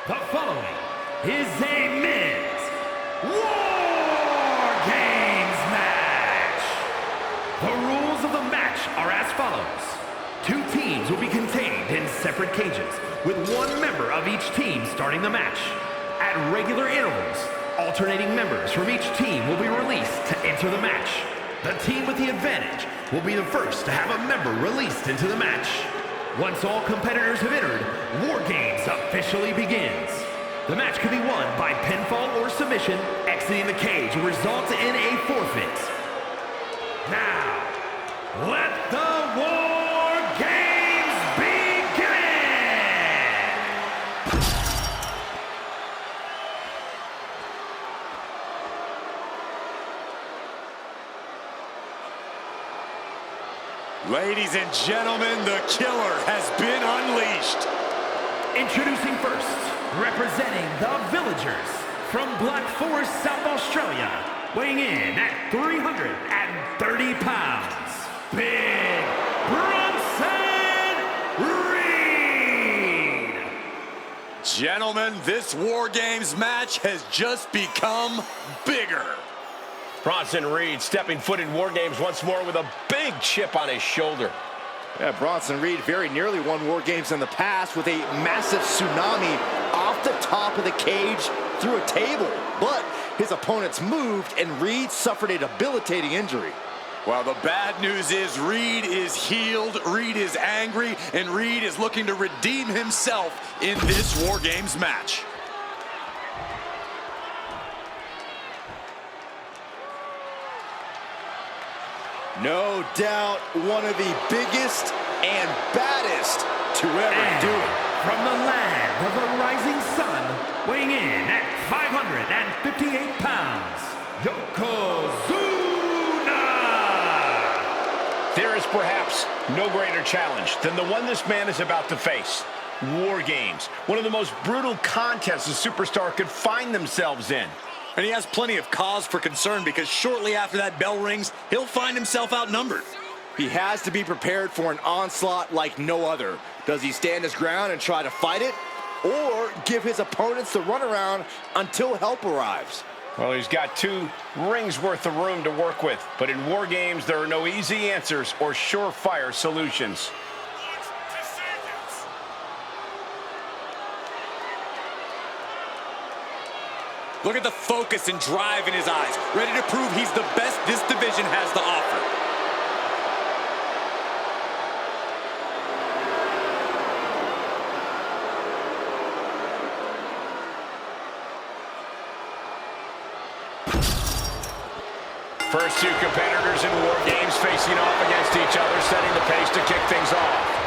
The following is a men's War Games match. The rules of the match are as follows. Two teams will be contained in separate cages, with one member of each team starting the match. At regular intervals, alternating members from each team will be released to enter the match. The team with the advantage will be the first to have a member released into the match. Once all competitors have entered, WarGames officially begins. The match can be won by pinfall or submission. Exiting the cage will result in a forfeit. Now, let the WarGames begin! Ladies and gentlemen, the killer has been unleashed. Introducing first, representing the Villagers from Black Forest, South Australia, weighing in at 330 pounds, Big Bronson Reed. Gentlemen, this War Games match has just become bigger. Bronson Reed stepping foot in War Games once more with a big chip on his shoulder. Yeah, Bronson Reed very nearly won War Games in the past with a massive tsunami off the top of the cage through a table. But his opponents moved and Reed suffered a debilitating injury. Well, the bad news is Reed is healed, Reed is angry, and Reed is looking to redeem himself in this War Games match. No doubt one of the biggest and baddest to ever do it. From the land of the rising sun, weighing in at 558 pounds, Yokozuna! There is perhaps no greater challenge than the one this man is about to face. War Games, one of the most brutal contests a superstar could find themselves in. And he has plenty of cause for concern because shortly after that bell rings, he'll find himself outnumbered. He has to be prepared for an onslaught like no other. Does he stand his ground and try to fight it? Or give his opponents the runaround until help arrives? Well, he's got 2 rings worth of room to work with. But in War Games, there are no easy answers or surefire solutions. Look at the focus and drive in his eyes, ready to prove he's the best this division has to offer. First 2 competitors in War Games facing off against each other, setting the pace to kick things off.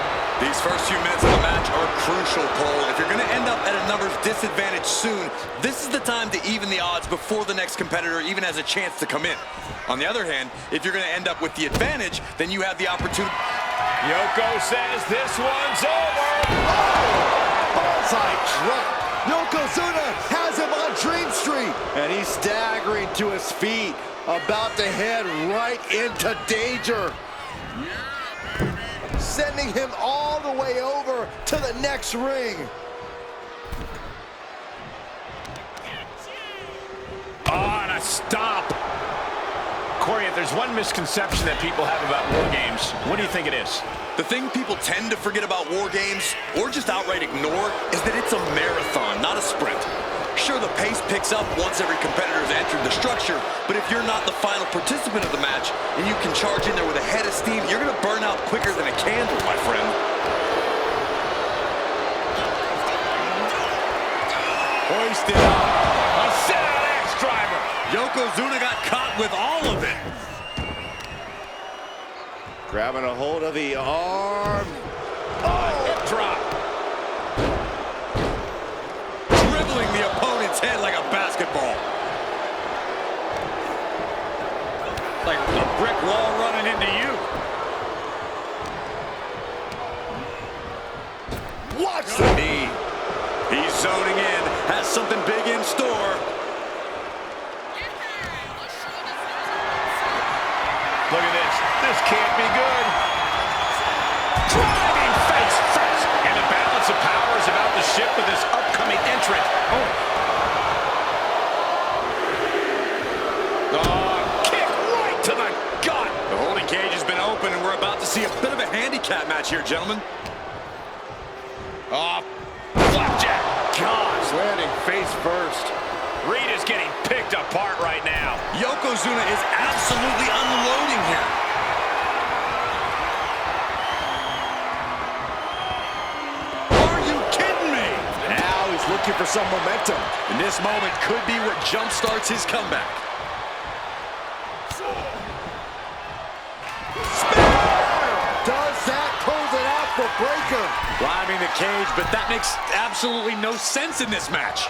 These first few minutes of the match are crucial, Cole. If you're going to end up at a numbers disadvantage soon, this is the time to even the odds before the next competitor even has a chance to come in. On the other hand, if you're going to end up with the advantage, then you have the opportunity. Yoko says this one's over. Oh! Bullseye drop. Yokozuna has him on Dream Street. And he's staggering to his feet, about to head right into danger. Sending him all the way over to the next ring. Oh, and a stop. Corey, if there's one misconception that people have about War Games, what do you think it is? The thing people tend to forget about War Games, or just outright ignore, is that it's a marathon, not a sprint. Sure, the pace picks up once every competitor has entered the structure, but if you're not the final participant of the match, and you can charge in there with a head of steam, you're going to burn out quicker than a candle, my friend. Hoisted up. A sit-out axe driver. Yokozuna got caught with all of it. Grabbing a hold of the arm. Hip drop. Dribbling the opponent's head like a basketball. Like a brick wall running into you. Watch the knee. He's zoning in, has something big in store. Look at this. This can't be good. Driving face first. And the balance of power is about to shift with this upcoming entrance. entrant. Kick right to the gut. The holding cage has been open, and we're about to see a bit of a handicap match here, gentlemen. Flapjack. Gosh, landing face first. Reed is getting picked apart right now. Yokozuna is absolutely unloading here. Are you kidding me? Now he's looking for some momentum. And this moment could be what jumpstarts his comeback. Does that close it out for Breaker? Climbing the cage, but that makes absolutely no sense in this match.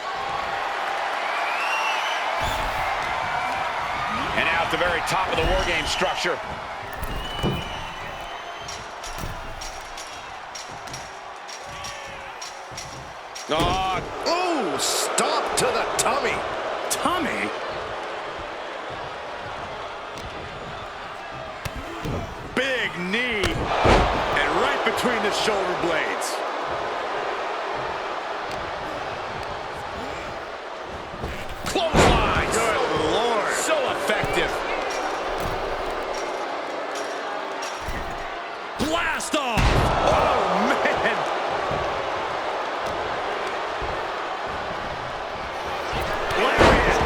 And now at the very top of the WarGames structure. Oh, stop to the tummy. Tommy? Big knee. And right between the shoulder blades. Clothesline. Good Lord. So effective. Blast off. Oh, man. Lariat.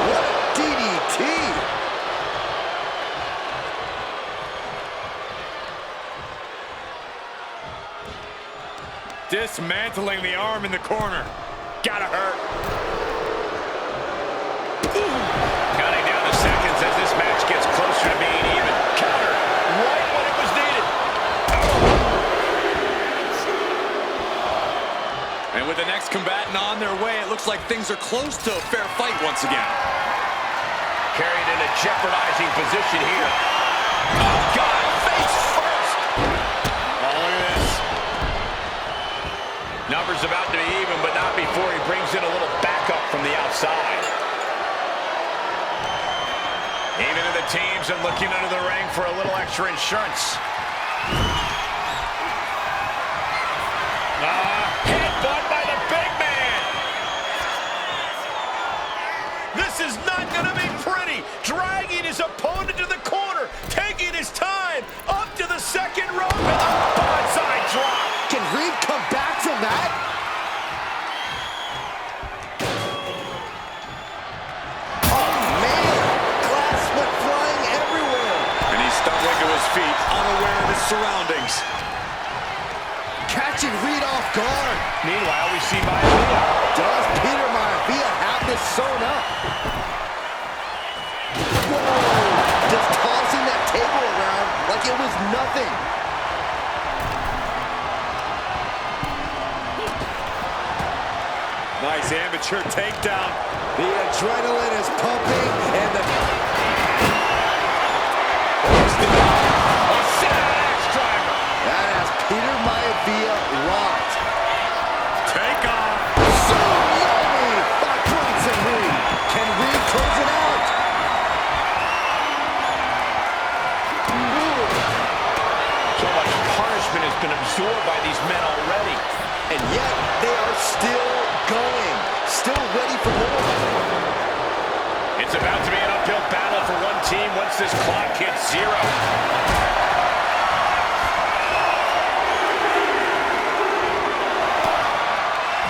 What a DDT. Dismantling the arm in the corner. Gotta hurt. Counting down the seconds as this match gets closer to being even. Counter right when it was needed. And with the next combatant on their way, it looks like things are close to a fair fight once again. Carried in a jeopardizing position here. Oh, God, face first. Oh, look at this. Numbers about to be even, but not before he brings in a little backup from the outside. Even to the teams and looking under the ring for a little extra insurance. Headbutt by the big man. This is not going to be pretty. Dragging his opponent to the corner, taking his time, up to the second rope, and a bonsai drop. Can Reed come back from that? Oh, man. Glass went flying everywhere. And he's stumbling to his feet, unaware of his surroundings. Catching Reed off guard. Meanwhile, we see Maivia. Does Peter Maivia have this sewn up? Whoa! Just tossing that table around like it was nothing. Nice amateur takedown. The adrenaline is pumping, and the... That has Peter Maivia locked. Take off. So yummy by Bronson Reed. Can Reed close it out? So much punishment has been absorbed by these men already. And yet they are still going, still ready for more. It's about to be an uphill battle for one team once this clock hits zero.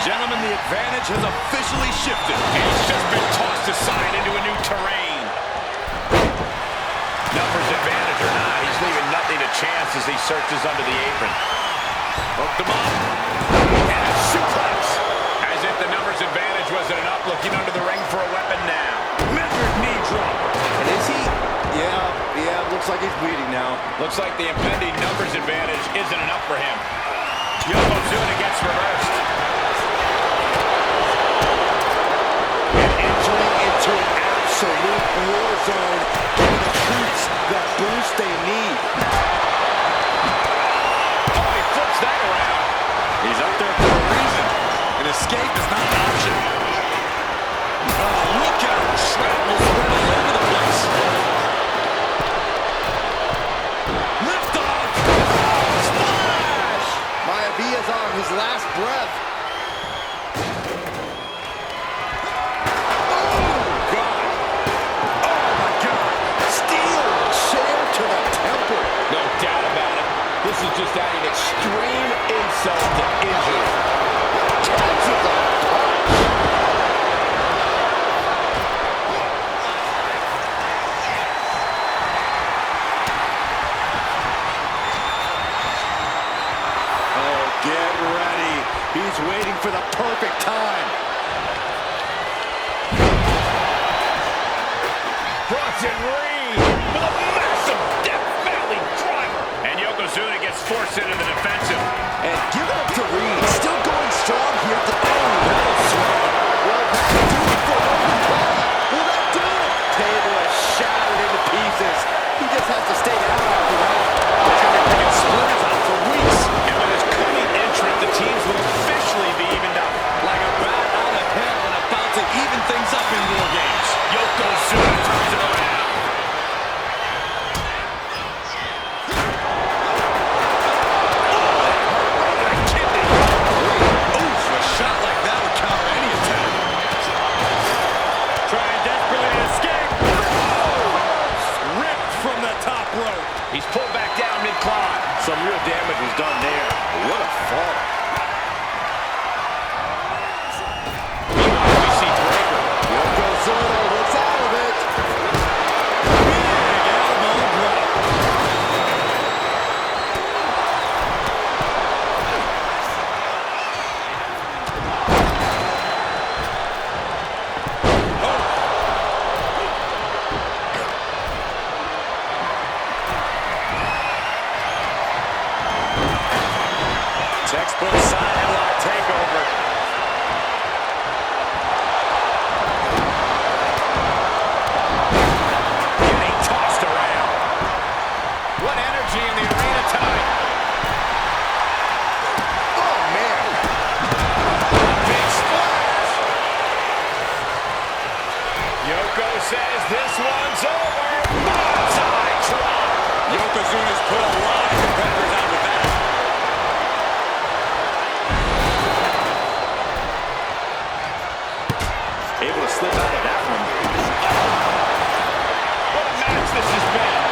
Gentlemen, the advantage has officially shifted. He's just been tossed aside into a new terrain. Numbers advantage or not, he's leaving nothing to chance as he searches under the apron. Hooked him up. And a suplex. As if the numbers advantage wasn't enough, looking under the ring for a weapon now. Measured knee drop. And is he? Yeah, looks like he's bleeding now. Looks like the impending numbers advantage isn't enough for him. Yokozuna gets reversed. And entering into an absolute war zone, giving the troops the boost they need. Oh, he flips that around. He's up there for a reason. An escape is not an option. Oh, look at him. Shrapnel spread all over the place. and Reed with a massive Death Valley driver. And Yokozuna gets forced into the defensive. And give it up to Reed. Still going strong here. That'll swing. Will that do it for Logan Paul? Will that do it? Table is shattered into pieces. He just has to stay down after that. It's going to be picking splinters out for weeks. And with his coming entrant, the teams will officially be evened up. Like a bat out of hell and about to even things up in WarGames. Yokozuna turns it around. He's pulled back down mid-climb. Some real damage was done there. What a fall. Meanwhile, we see Breaker. Yokozuna looks out of it. Big elbow drop. Textbook side headlock takeover. Getting tossed around. What energy in the arena tonight. Oh, man. Big splash. Yoko says this one's over. Bonsai drop. Yokozuna's put a lot of competitors out with that. Able to slip out of that one. What a match this has been.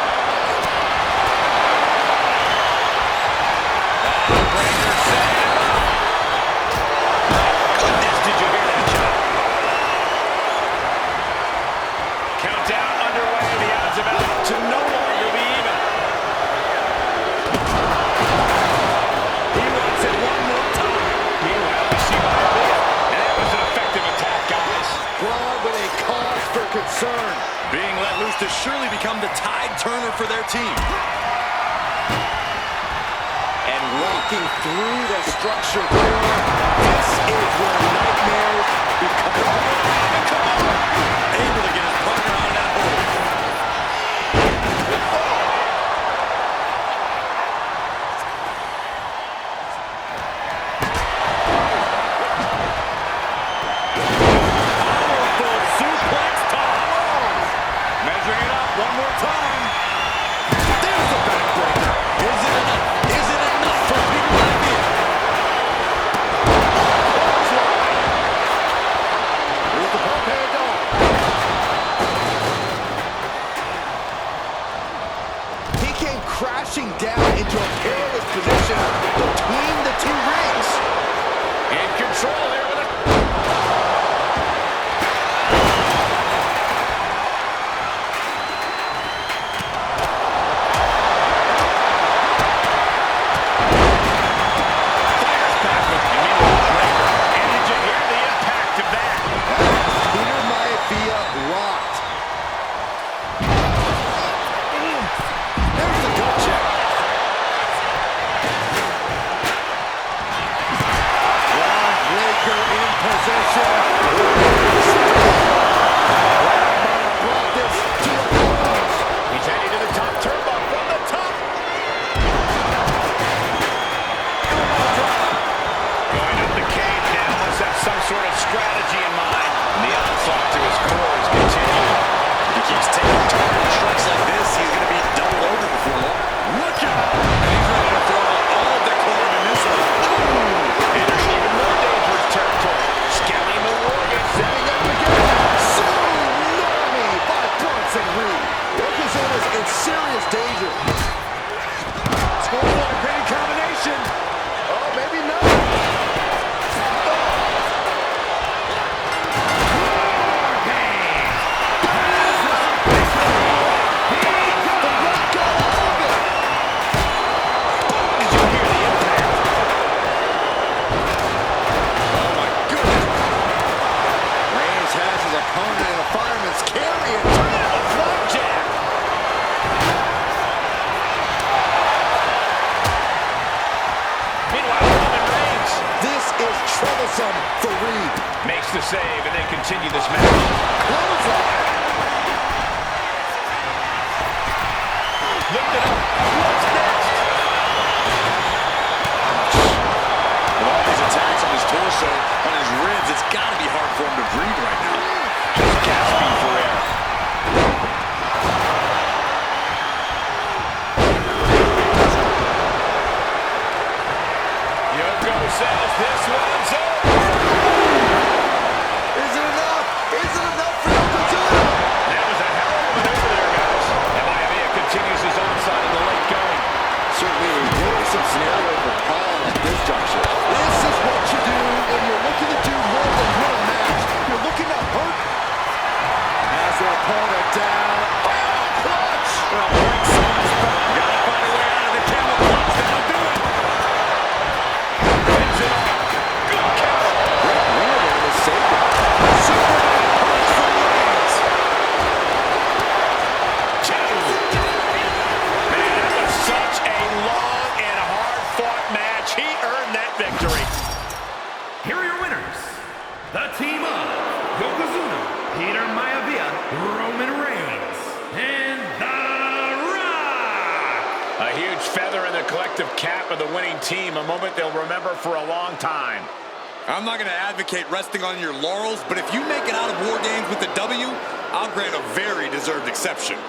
Breaker set. Goodness, did you hear that shot? Countdown underway. The odds about to no longer be even. He wants it one more time. Meanwhile, we see Maria. And that was an effective attack, guys. Bron with a cause for concern. Being let loose to surely become the tide turner for their team. And walking through the structure there. This is where nightmares become. Come on! Able to get his partner out of that hole. Powerful suplex toss. Measuring it up one more time. There's the backbreaker. Is it enough? Is it enough for Peter Levy? Here's the pump hand on. He came crashing down into a perilous position between the two rings. In control here with it. Fires back with immediate breaker. And did you hear the impact of that? Peter Maivia rocked. There's the gut check. Bron Breaker in possession. Brought this to a close. He's heading to the top turbo from the top. Going up the cage now. Must have some sort of strategy in mind. And the onslaught to his core is continuing. If he keeps taking target strikes like this, he's going to be doubled over before long. Look out! And he's ready to throw out all decorum in this one. Entering even more dangerous territory. Scaling the makes the save, and they continue this match. Lift it up. What's next? With all these attacks on his torso, on his ribs, it's got to be hard for him to breathe right now. Just gasping for air. Yoko says this one's over. Is it enough? Is it enough for Yokozuna? That was a hell of a maneuver there, guys. And Maivia continues his onside in the late going. Certainly a worrisome scenario for Bron at this juncture. This is what you do when you're looking to do more than win a match. You're looking to hurt. Has their opponent down. Oh, clutch! Well, break someone's back. Gotta find a way out of the camel clutch. That'll do it. Pins it off. Good count. Great win there to save it. Superman punch from Reigns. Man, that was such a long and hard-fought match. He earned that victory. Here are your winners. The team of Yokozuna, Peter Maivia, Roman Reigns, and The Rock. A huge feather in the collective cap of the winning team, a moment they'll remember for a long time. I'm not going to advocate resting on your laurels, but if you make it out of War Games with the W, I'll grant a very deserved exception.